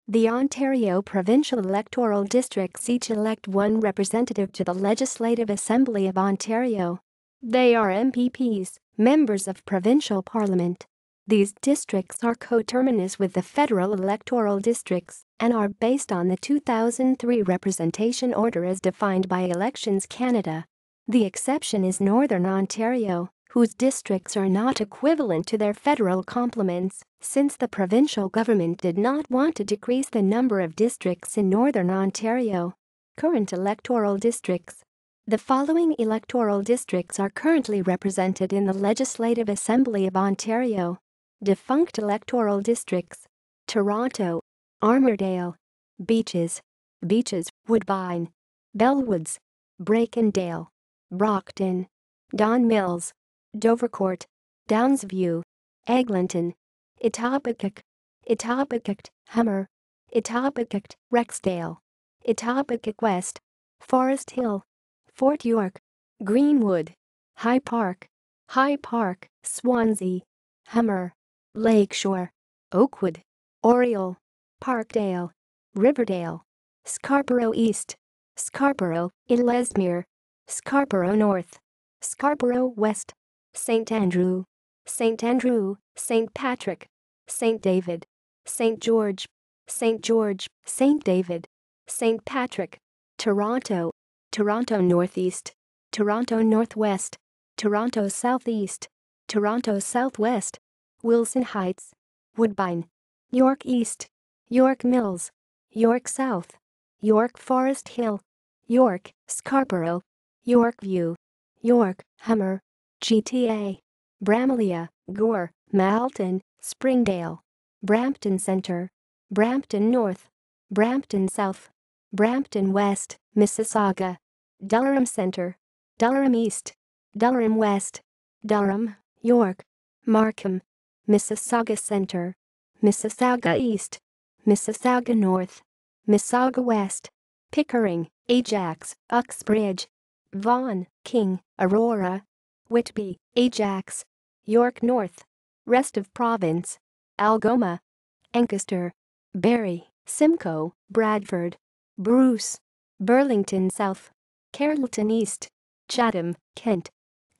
The Ontario provincial electoral districts each elect one representative to the Legislative Assembly of Ontario. They are MPPs, members of Provincial Parliament. These districts are coterminous with the federal electoral districts and are based on the 2003 representation order as defined by Elections Canada. The exception is Northern Ontario, whose districts are not equivalent to their federal complements, since the provincial government did not want to decrease the number of districts in Northern Ontario. Current electoral districts. The following electoral districts are currently represented in the Legislative Assembly of Ontario. Defunct electoral districts: Toronto, Armourdale, Beaches, Woodbine, Bellwoods, Bracondale, Brockton, Don Mills, Dovercourt, Downsview, Eglinton, Etobicoke, Hummer, Etobicoke, Rexdale, Etobicoke West, Forest Hill, Fort York, Greenwood, High Park, Swansea, Hummer, Lakeshore, Oakwood, Oriole, Parkdale, Riverdale, Scarborough East, Scarborough, Ellesmere, Scarborough North, Scarborough West, St. Andrew, St. Patrick, St. David, St. George, St. David, St. Patrick, Toronto, Toronto Northeast, Toronto Northwest, Toronto Southeast, Toronto Southwest, Wilson Heights, Woodbine, York East, York Mills, York South, York Forest Hill, York, Scarborough, Yorkview, York, Hummer, GTA, Bramalea, Gore, Malton, Springdale, Brampton Centre, Brampton North, Brampton South, Brampton West, Mississauga, Durham Centre, Durham East, Durham West, Durham, York, Markham, Mississauga Centre, Mississauga East, Mississauga North, Mississauga West, Pickering, Ajax, Uxbridge, Vaughan, King, Aurora, Whitby, Ajax, York North, Rest of Province, Algoma, Ancaster, Barrie, Simcoe, Bradford, Bruce, Burlington South, Carleton East, Chatham, Kent,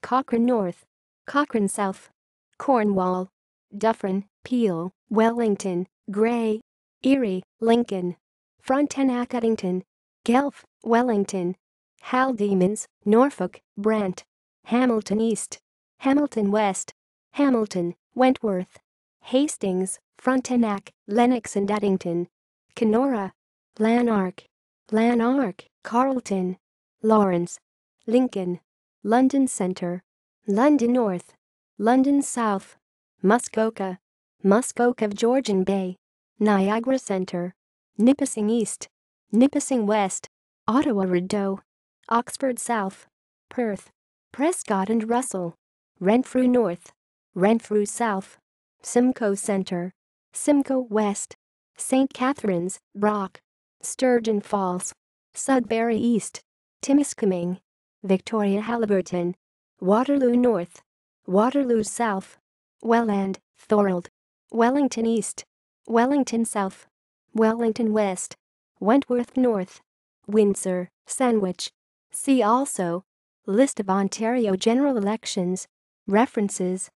Cochrane North, Cochrane South, Cornwall, Dufferin, Peel, Wellington, Grey, Erie, Lincoln, Frontenac Addington, Guelph, Wellington, Haldimans, Norfolk, Brant, Hamilton East, Hamilton West, Hamilton, Wentworth, Hastings, Frontenac, Lennox and Addington, Kenora, Lanark, Carleton, Lawrence, Lincoln, London Centre, London North, London South, Muskoka of Georgian Bay, Niagara Centre, Nipissing East, Nipissing West, Ottawa Rideau, Oxford South, Perth, Prescott and Russell, Renfrew North, Renfrew South, Simcoe Centre, Simcoe West, St. Catharines, Brock, Sturgeon Falls, Sudbury East, Timiskaming, Victoria Haliburton, Waterloo North, Waterloo South, Welland, Thorold, Wellington East, Wellington South, Wellington West, Wentworth North, Windsor, Sandwich. See also: List of Ontario general elections. References.